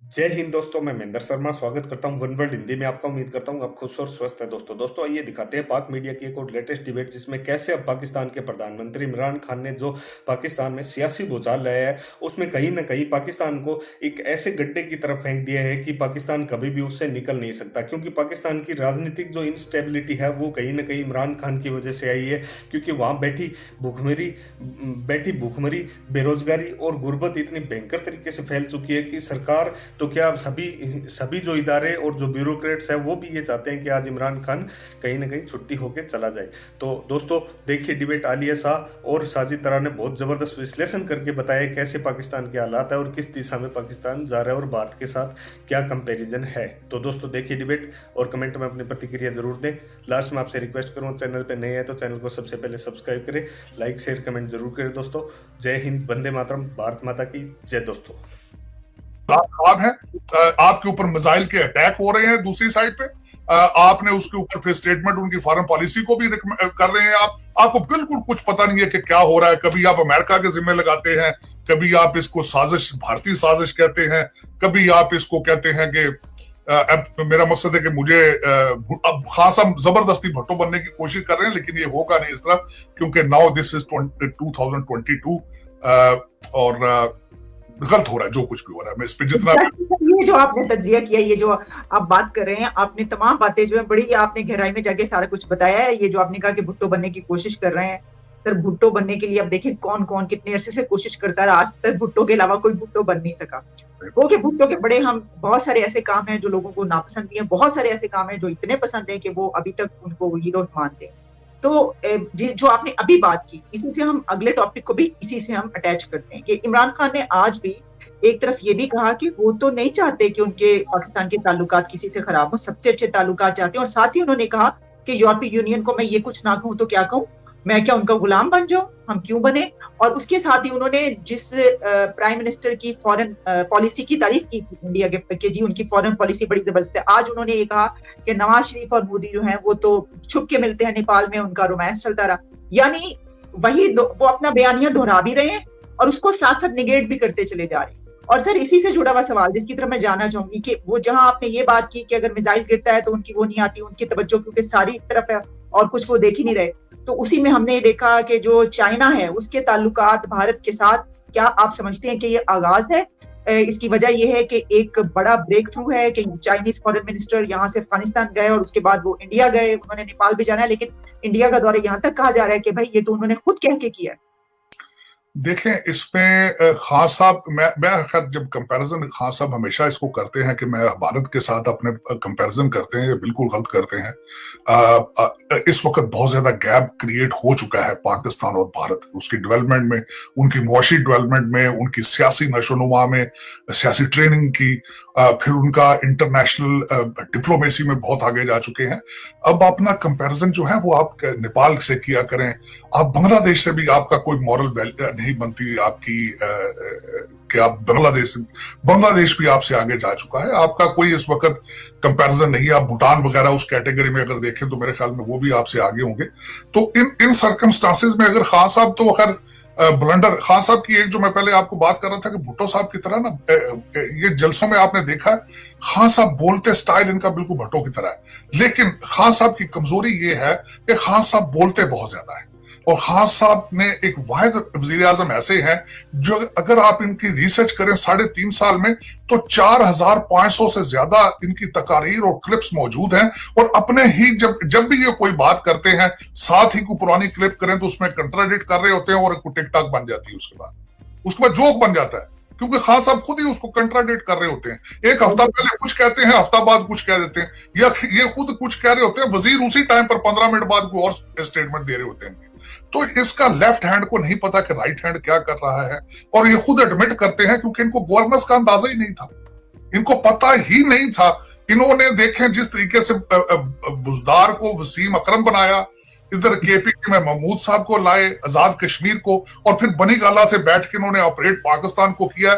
जय हिंद दोस्तों, मैं महेंद्र शर्मा स्वागत करता हूं वन वर्ल्ड हिंदी में आपका। उम्मीद करता हूं आप खुश और स्वस्थ हैं। दोस्तों आइए दिखाते हैं पाक मीडिया की एक और लेटेस्ट डिबेट, जिसमें कैसे अब पाकिस्तान के प्रधानमंत्री इमरान खान ने जो पाकिस्तान में सियासी भूचाल लाया है, उसमें कहीं ना कहीं पाकिस्तान को एक ऐसे गड्ढे की तरफ फेंक दिया है कि पाकिस्तान कभी भी उससे निकल नहीं सकता। क्योंकि पाकिस्तान की राजनीतिक जो इंस्टेबिलिटी है वो कहीं ना कहीं इमरान खान की वजह से आई है। क्योंकि वहाँ बैठी भूखमरी, बेरोजगारी और गुर्बत इतनी भयंकर तरीके से फैल चुकी है कि सरकार तो क्या सभी सभी जो इदारे और जो ब्यूरोक्रेट्स हैं वो भी ये चाहते हैं कि आज इमरान खान कहीं ना कहीं छुट्टी होकर चला जाए। तो दोस्तों देखिए, डिबेट आलिया शाह और साजिद तरा ने बहुत जबरदस्त विश्लेषण करके बताया कैसे पाकिस्तान के हालात है और किस दिशा में पाकिस्तान जा रहा है और भारत के साथ क्या कंपैरिजन है। तो दोस्तों देखिए डिबेट और कमेंट में अपनी प्रतिक्रिया जरूर दें। लास्ट में आपसे रिक्वेस्ट करूँ, चैनल पर नए हैं तो चैनल को सबसे पहले सब्सक्राइब करें, लाइक शेयर कमेंट जरूर करें। दोस्तों जय हिंद, वंदे मातरम, भारत माता की जय। दोस्तों खराब है, आपके ऊपर मिसाइल के अटैक हो रहे हैं, दूसरी साइड पे आपने उसके ऊपर फिर स्टेटमेंट उनकी फॉरेन पॉलिसी को भी कर रहे हैं। आपको बिल्कुल कुछ पता नहीं है कि क्या हो रहा है। कभी आप अमेरिका के जिम्मे लगाते हैं, कभी आप इसको साजिश, भारतीय साजिश कहते हैं, कभी आप इसको कहते हैं कि अब मेरा मकसद है कि मुझे अब खासा जबरदस्ती भट्टो बनने की कोशिश कर रहे हैं, लेकिन ये होगा नहीं इस तरह, क्योंकि नाउ दिस इज 2022 और गलत हो रहा है जो कुछ भी हो रहा है। मैं इस पे जितना ये जो आपने तज्जिया किया, ये जो आप बात कर रहे हैं, आपने तमाम बातें जो है बड़ी आपने गहराई में जाके सारा कुछ बताया है। ये जो आपने कहा कि भुट्टो बनने की कोशिश कर रहे हैं, सर भुट्टो बनने के लिए अब देखें कौन कौन कितने अरसे से कोशिश करता है। आज तक भुट्टो के अलावा कोई भुट्टो बन नहीं सका। क्योंकि भुट्टो के बड़े हम बहुत सारे ऐसे काम हैं जो लोगों को नापसंद भी है, बहुत सारे ऐसे काम हैं जो इतने पसंद है कि वो अभी तक उनको हीरोज मानते हैं। तो जो आपने अभी बात की, इसी से हम अगले टॉपिक को भी इसी से हम अटैच करते हैं कि इमरान खान ने आज भी एक तरफ ये भी कहा कि वो तो नहीं चाहते कि उनके पाकिस्तान के ताल्लुकात किसी से खराब हो, सबसे अच्छे ताल्लुकात चाहते हैं। और साथ ही उन्होंने कहा कि यूरोपीय यूनियन को मैं ये कुछ ना कहूं तो क्या कहूं, मैं क्या उनका गुलाम बन जाऊं, हम क्यों बने। और उसके साथ ही उन्होंने जिस प्राइम मिनिस्टर की फॉरेन पॉलिसी की तारीफ की इंडिया के जी उनकी फॉरेन पॉलिसी बड़ी जबरदस्त है, आज उन्होंने ये कहा कि नवाज शरीफ और मोदी जो है वो तो छुप के मिलते हैं नेपाल में, उनका रोमांस चलता रहा। यानी वो अपना बयानिया दोहरा भी रहे हैं और उसको साथ साथ निगेट भी करते चले जा रहे हैं। और सर इसी से जुड़ा हुआ सवाल जिसकी तरफ मैं जानना चाहूंगी कि वो जहां आपने ये बात की कि अगर मिसाइल गिरता है तो उनकी वो नहीं आती, उनकी तवज्जो क्योंकि सारी इस तरफ है और कुछ वो देख ही नहीं रहे। तो उसी में हमने देखा कि जो चाइना है उसके ताल्लुकात भारत के साथ, क्या आप समझते हैं कि ये आगाज है? इसकी वजह यह है कि एक बड़ा ब्रेक थ्रू है कि चाइनीज फॉरेन मिनिस्टर यहाँ से अफगानिस्तान गए और उसके बाद वो इंडिया गए, उन्होंने नेपाल भी जाना है, लेकिन इंडिया का दौरा यहाँ तक कहा जा रहा है कि भाई ये तो उन्होंने खुद कह के किया है। देखें, इसमें खान साहब, मैं खैर जब कंपैरिजन खान साहब हमेशा इसको करते हैं कि मैं भारत के साथ अपने कंपैरिजन करते हैं, ये बिल्कुल गलत करते हैं। इस वक्त बहुत ज्यादा गैप क्रिएट हो चुका है पाकिस्तान और भारत, उसकी डेवलपमेंट में, उनकी मुआशी डेवलपमेंट में, उनकी सियासी नशोनुमा में, सियासी ट्रेनिंग की, फिर उनका इंटरनेशनल डिप्लोमेसी में बहुत आगे जा चुके हैं। अब अपना कंपैरिजन जो है वो आप नेपाल से किया करें, आप बांग्लादेश से भी आपका कोई मॉरल वैल्यू नहीं बनती आपकी कि आप बांग्लादेश भी आपसे आगे जा चुका है, आपका कोई इस वक्त कंपैरिजन नहीं है। आप भूटान वगैरह उस कैटेगरी में अगर देखें तो मेरे ख्याल में वो भी आपसे आगे होंगे। तो इन सर्कमस्टांसेस में अगर खान साहब तो खैर ब्लंडर, खान साहब की एक जो मैं पहले आपको बात कर रहा था कि भुट्टो साहब की तरह ना, ये जलसों में आपने देखा है खान साहब बोलते स्टाइल इनका बिल्कुल भुट्टो की तरह है, लेकिन खान साहब की कमजोरी ये है कि खान साहब बोलते बहुत ज्यादा है। और खान साहब ने एक वाहिद वजीर आजम ऐसे हैं जो अगर आप इनकी रिसर्च करें 3.5 साल में तो 4,500 से ज्यादा इनकी तकारीर और क्लिप्स मौजूद हैं। और अपने ही जब भी ये कोई बात करते हैं, साथ ही कोई पुरानी क्लिप करें तो उसमें कंट्राडिक्ट कर रहे होते हैं और टिकटॉक बन जाती है, उसके बाद जोक बन जाता है, क्योंकि खान साहब खुद ही उसको कंट्राडिक्ट कर रहे होते हैं। एक हफ्ता पहले कुछ कहते हैं, हफ्ता बाद कुछ कह देते हैं, या ये खुद कुछ कह रहे होते हैं, वजीर उसी टाइम पर 15 मिनट बाद कोई और स्टेटमेंट दे रहे होते हैं। तो इसका लेफ्ट हैंड को नहीं पता कि राइट हैंड क्या कर रहा है, और ये खुद एडमिट करते हैं क्योंकि इनको गवर्नेंस का अंदाजा ही नहीं था, इनको पता ही नहीं था। इन्होंने देखें जिस तरीके से बुजदार को वसीम अकरम बनाया, इधर केपी में महमूद साहब को लाए, आजाद कश्मीर को, और फिर बनी गाला से बैठ के इन्होंने ऑपरेट पाकिस्तान को किया।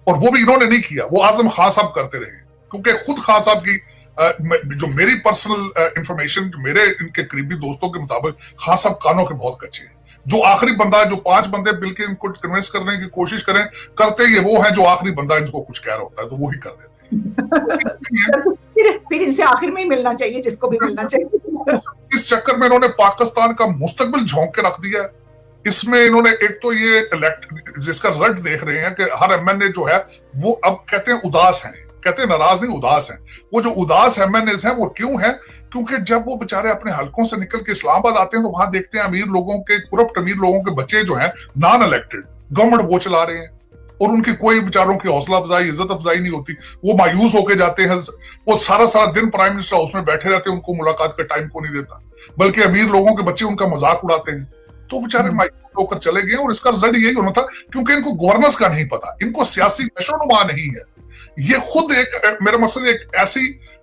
और वो भी इन्होंने नहीं किया, वो आजम खान साहब करते रहे, क्योंकि खुद खान साहब की जो मेरी पर्सनल इंफॉर्मेशन, जो मेरे इनके करीबी दोस्तों के मुताबिक खान साहब कानों के बहुत कच्चे हैं। जो आखिरी बंदा, जो 5 बंदे मिलकर इनको कन्विंस करने की कोशिश करें, करते ये वो है जो आखिरी बंदा इनको कुछ कह रहा होता है तो वो ही कर देते हैं। फिर इनसे आखिर में ही मिलना चाहिए जिसको भी मिलना चाहिए। इस चक्कर में इन्होंने पाकिस्तान का मुस्तकबिल झोंक के रख दिया है। इसमें इन्होंने एक तो ये जिसका रिजल्ट देख रहे हैं कि हर एमएनए जो है वो अब कहते हैं उदास हैं, कहते हैं नाराज नहीं, उदास हैं। वो जो उदास एमएनए हैं वो क्यों है? क्योंकि जब वो बेचारे अपने हलकों से निकल के इस्लामाबाद आते हैं तो वहां देखते हैं अमीर लोगों के, करप्ट अमीर लोगों के बच्चे जो हैं नॉन इलेक्टेड, गवर्नमेंट वो चला रहे हैं और उनकी कोई बेचारों की हौसला अफजाई, इज्जत अफजाई नहीं होती। वो मायूस होके जाते हैं, वो सारा सारा दिन प्राइम मिनिस्टर हाउस में बैठे रहते हैं, उनको मुलाकात का टाइम को नहीं देता, बल्कि अमीर लोगों के बच्चे उनका मजाक उड़ाते हैं। तो बेचारे मायूस होकर चले गए और इसका रिजल्ट यही होना था, क्योंकि इनको गवर्नेंस का नहीं पता, इनको सियासी नशोनुमा नहीं है। ये खुद एक, मेरा मकसद एक ऐसी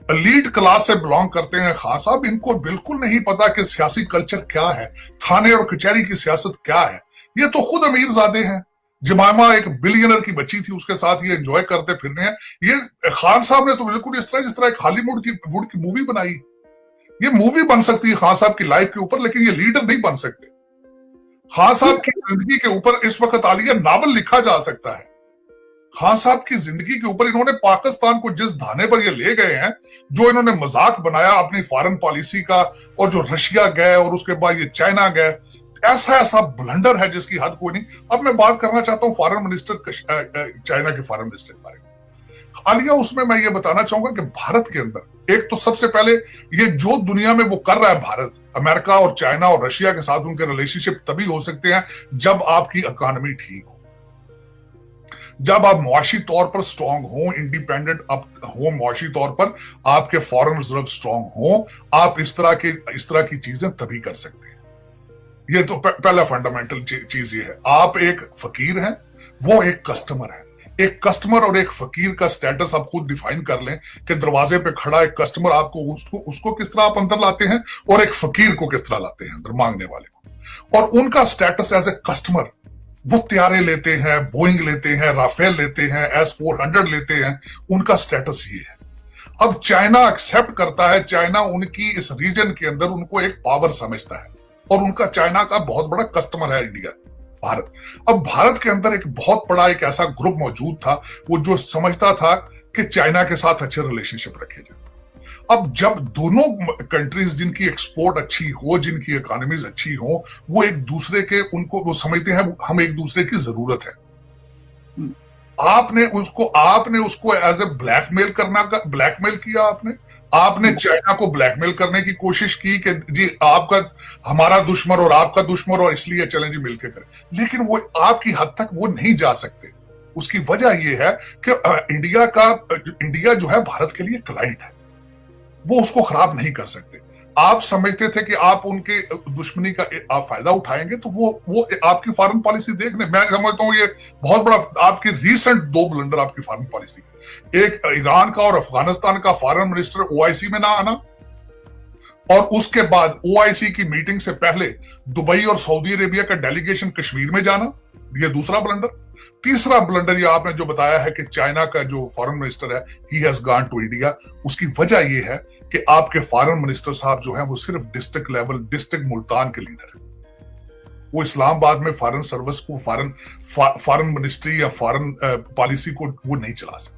लीड क्लास से बिलोंग करते हैं खान साहब, इनको बिल्कुल नहीं पता कि सियासी कल्चर क्या है, थाने और कचहरी की सियासत क्या है। ये तो खुद अमीरजादे हैं। जमामा एक बिलियनर की बच्ची थी, उसके साथ ये एंजॉय करते फिर रहे हैं। ये खान साहब ने तो बिल्कुल इस तरह जिस तरह एक हॉलीवुड की मूवी बनाई। ये मूवी बन सकती है खान साहब की लाइफ के ऊपर, लेकिन ये लीडर नहीं बन सकते। खान साहब की जिंदगी के ऊपर इस वक्त आलिया नावल लिखा जा सकता है। खान साहब की जिंदगी के ऊपर इन्होंने पाकिस्तान को जिस धाने पर ये ले गए हैं, जो इन्होंने मजाक बनाया अपनी फॉरेन पॉलिसी का, और जो रशिया गए और उसके बाद ये चाइना गए, ऐसा ऐसा ब्लंडर है जिसकी हद कोई नहीं। अब मैं बात करना चाहता हूं फॉरेन मिनिस्टर, चाइना के फॉरेन मिनिस्टर के बारे में। हालिया उसमें मैं ये बताना चाहूंगा कि भारत के अंदर एक तो सबसे पहले ये जो दुनिया में वो कर रहा है भारत, अमेरिका और चाइना और रशिया के साथ उनके रिलेशनशिप तभी हो सकते हैं जब आपकी इकोनॉमी ठीक हो, जब आप मुआशी तौर पर स्ट्रांग हो, इंडिपेंडेंट हो, मुआशी तौर पर आपके फॉरेन रिजर्व स्ट्रांग हो, आप इस तरह की चीजें तभी कर सकते हैं। ये तो पहला फंडामेंटल चीज ये है। आप एक फकीर हैं, वो एक कस्टमर है। एक कस्टमर और एक फकीर का स्टेटस आप खुद डिफाइन कर लें कि दरवाजे पे खड़ा एक कस्टमर आपको उसको किस तरह आप अंदर लाते हैं और एक फकीर को किस तरह लाते हैं अंदर, मांगने वाले को। और उनका स्टेटस एज ए कस्टमर, वो त्यारे लेते हैं, बोइंग लेते हैं, राफेल लेते हैं, S-400 लेते हैं, उनका स्टेटस ये है। अब चाइना एक्सेप्ट करता है, चाइना उनकी इस रीजन के अंदर उनको एक पावर समझता है और उनका चाइना का बहुत बड़ा कस्टमर है इंडिया, भारत। अब भारत के अंदर एक बहुत बड़ा एक ऐसा ग्रुप मौजूद था, वो जो समझता था कि चाइना के साथ अच्छे रिलेशनशिप रखे जाए। अब जब दोनों कंट्रीज जिनकी एक्सपोर्ट अच्छी हो, जिनकी इकोनॉमीज अच्छी हो, वो एक दूसरे के, उनको वो समझते हैं हम एक दूसरे की जरूरत है। आपने उसको एज ए ब्लैकमेल किया, आपने चाइना को ब्लैकमेल करने की कोशिश की कि जी आपका हमारा दुश्मन और आपका दुश्मन और इसलिए चलें जी मिलकर करें, लेकिन वो आपकी हद तक वो नहीं जा सकते। उसकी वजह ये है कि इंडिया जो है भारत के लिए क्लाइंट है, वो उसको खराब नहीं कर सकते। आप समझते थे कि आप उनके दुश्मनी का आप फायदा उठाएंगे, तो वो आपकी फॉरेन पॉलिसी देखने, मैं समझता हूं ये बहुत बड़ा आपकी रीसेंट 2 ब्लंडर आपकी फॉरेन पॉलिसी, एक ईरान का और अफगानिस्तान का फॉरेन मिनिस्टर ओआईसी में ना आना, और उसके बाद ओआईसी की मीटिंग से पहले दुबई और सऊदी अरेबिया का डेलीगेशन कश्मीर में जाना, ये दूसरा ब्लंडर। तीसरा ब्लंडर ये आपने जो बताया है कि चाइना का जो फॉरेन मिनिस्टर है he has gone to India, उसकी वजह ये है कि आपके फॉरेन मिनिस्टर साहब जो हैं वो सिर्फ डिस्ट्रिक्ट लेवल, डिस्ट्रिक्ट मुल्तान के लीडर है। वो इस्लामाबाद में फॉरेन सर्विस को, फॉरेन मिनिस्ट्री या फॉरेन पॉलिसी को वो नहीं चला सकते।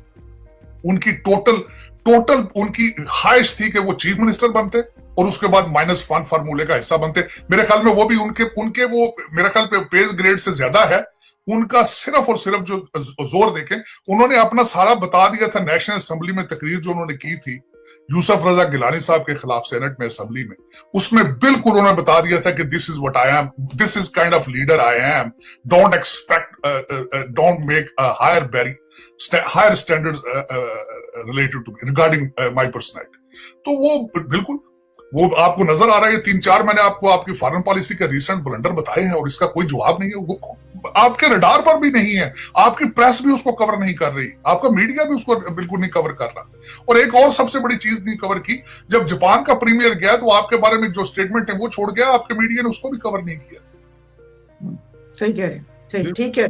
उनकी टोटल उनकी ख्वाहिश थी कि वो चीफ मिनिस्टर बनते और उसके बाद -1 फार्मूले का हिस्सा बनते। मेरे ख्याल में वो भी उनके वो मेरे ख्याल पे पेज ग्रेड से ज्यादा है। उनका सिर्फ और सिर्फ जो जोर देखें, उन्होंने अपना सारा बता दिया था नेशनल असेंबली में, तकरीर जो उन्होंने की थी यूसुफ रजा गिलानी साहब के खिलाफ सेनेट में, असेंबली में, उसमें बिल्कुल उन्होंने बता दिया था कि this is what I am, this is kind of leader I am, don't make higher standards related to regarding my personality. तो वो बिल्कुल वो आपको नजर आ रहा है। 3-4 मैंने आपको आपकी फॉरेन पॉलिसी के रिसेंट ब्लंडर बताए हैं और इसका कोई जवाब नहीं है, वो आपके रडार पर भी नहीं है, आपकी प्रेस भी उसको कवर नहीं कर रही, आपका मीडिया भी उसको बिल्कुल नहीं कवर कर रहा। और एक और सबसे बड़ी चीज नहीं कवर की, जब जापान का प्रीमियर गया तो आपके बारे में जो स्टेटमेंट है वो छोड़ गया, आपके मीडिया ने उसको भी कवर नहीं किया। सही कह रहे हैं, सही, ठीक है।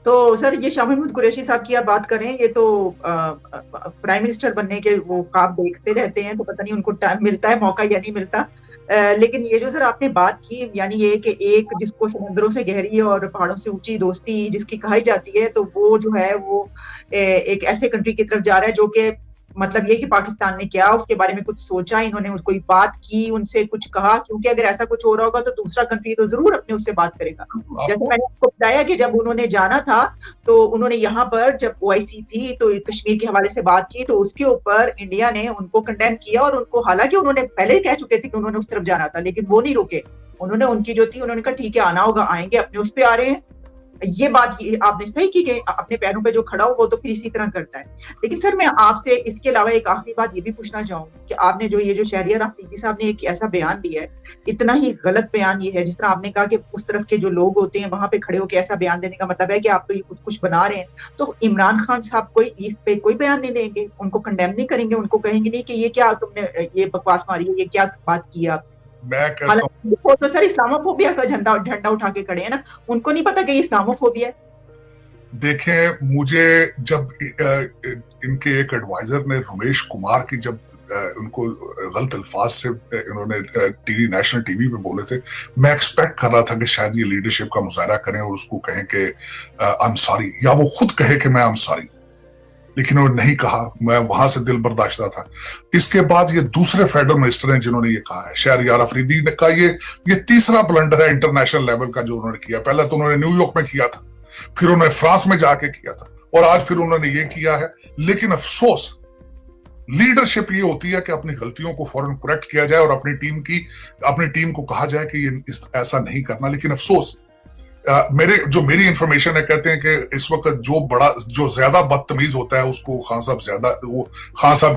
तो सर ये शाह महमूद कुरैशी साहब की आप बात करें, ये तो प्राइम मिनिस्टर बनने के वो ख्वाब देखते रहते हैं, तो पता नहीं उनको टाइम मिलता है, मौका या नहीं मिलता। लेकिन ये जो सर आपने बात की, यानी ये कि एक जिसको समुद्रों से गहरी और पहाड़ों से ऊंची दोस्ती जिसकी कही जाती है, तो वो जो है वो एक ऐसे कंट्री की तरफ जा रहा है जो कि मतलब ये कि पाकिस्तान ने क्या उसके बारे में कुछ सोचा, इन्होंने कोई बात की, उनसे कुछ कहा, क्योंकि अगर ऐसा कुछ हो रहा होगा तो दूसरा कंट्री तो जरूर अपने उससे बात करेगा। जैसे मैंने आपको बताया कि जब उन्होंने जाना था तो उन्होंने यहाँ पर जब ओआईसी थी तो कश्मीर के हवाले से बात की, तो उसके ऊपर इंडिया ने उनको कंडेम किया और उनको, हालांकि उन्होंने पहले ही कह चुके थे कि उन्होंने उस तरफ जाना था, लेकिन वो नहीं रुके। उन्होंने उनकी जो थी उन्होंने कहा ठीक है आना होगा, आएंगे, अपने उस पर आ रहे हैं। ये बात ये आपने सही की कि अपने पैरों पे जो खड़ा हो वो तो फिर इसी तरह करता है। लेकिन सर मैं आपसे इसके अलावा एक आखिरी बात ये भी पूछना चाहूंगी कि आपने जो ये जो शहरियार अफरीदी साहब ने एक ऐसा बयान दिया है, इतना ही गलत बयान ये है, जिस तरह आपने कहा कि उस तरफ के जो लोग होते हैं वहां पे खड़े होकर ऐसा बयान देने का मतलब है कि आप तो ये खुद कुछ बना रहे हैं। तो इमरान खान साहब कोई इस पे कोई बयान नहीं देंगे, उनको कंडेम नहीं करेंगे, उनको कहेंगे नहीं कि ये क्या तुमने ये बकवास मारी है, ये क्या बात की आप? मैं कहता हूँ, हालांकि वो तो सर इस्लामोफोबिया का झंडा झंडा उठा के खड़े हैं ना, उनको नहीं पता कि ये इस्लामोफोबिया है। देखें, मुझे जब इनके एक एडवाइजर ने रमेश कुमार की जब उनको गलत अल्फाज से इन्होंने टीवी नेशनल टीवी पे बोले थे, मैं एक्सपेक्ट कर रहा था कि शायद ये लीडरशिप का मुजाहरा करें और उसको कहें कि आई एम सॉरी, या वो खुद कहे कि मैं आई एम सॉरी, लेकिन उन्होंने नहीं कहा। मैं वहां से दिल बर्दाश्ता था। इसके बाद ये दूसरे फेडरल मिनिस्टर हैं जिन्होंने ये कहा है। शहरियार अफरीदी ने कहा ये तीसरा ब्लंडर है इंटरनेशनल लेवल का जो उन्होंने किया। पहले तो उन्होंने न्यूयॉर्क में किया था, फिर उन्होंने फ्रांस में जाके किया था, और आज फिर उन्होंने ये किया है। लेकिन अफसोस, लीडरशिप ये होती है कि अपनी गलतियों को फौरन करेक्ट किया जाए और अपनी टीम को कहा जाए कि ये ऐसा नहीं करना। लेकिन अफसोस, मेरी इंफॉर्मेशन है, कहते हैं कि इस वक्त जो ज्यादा बदतमीज होता है उसको खान साहब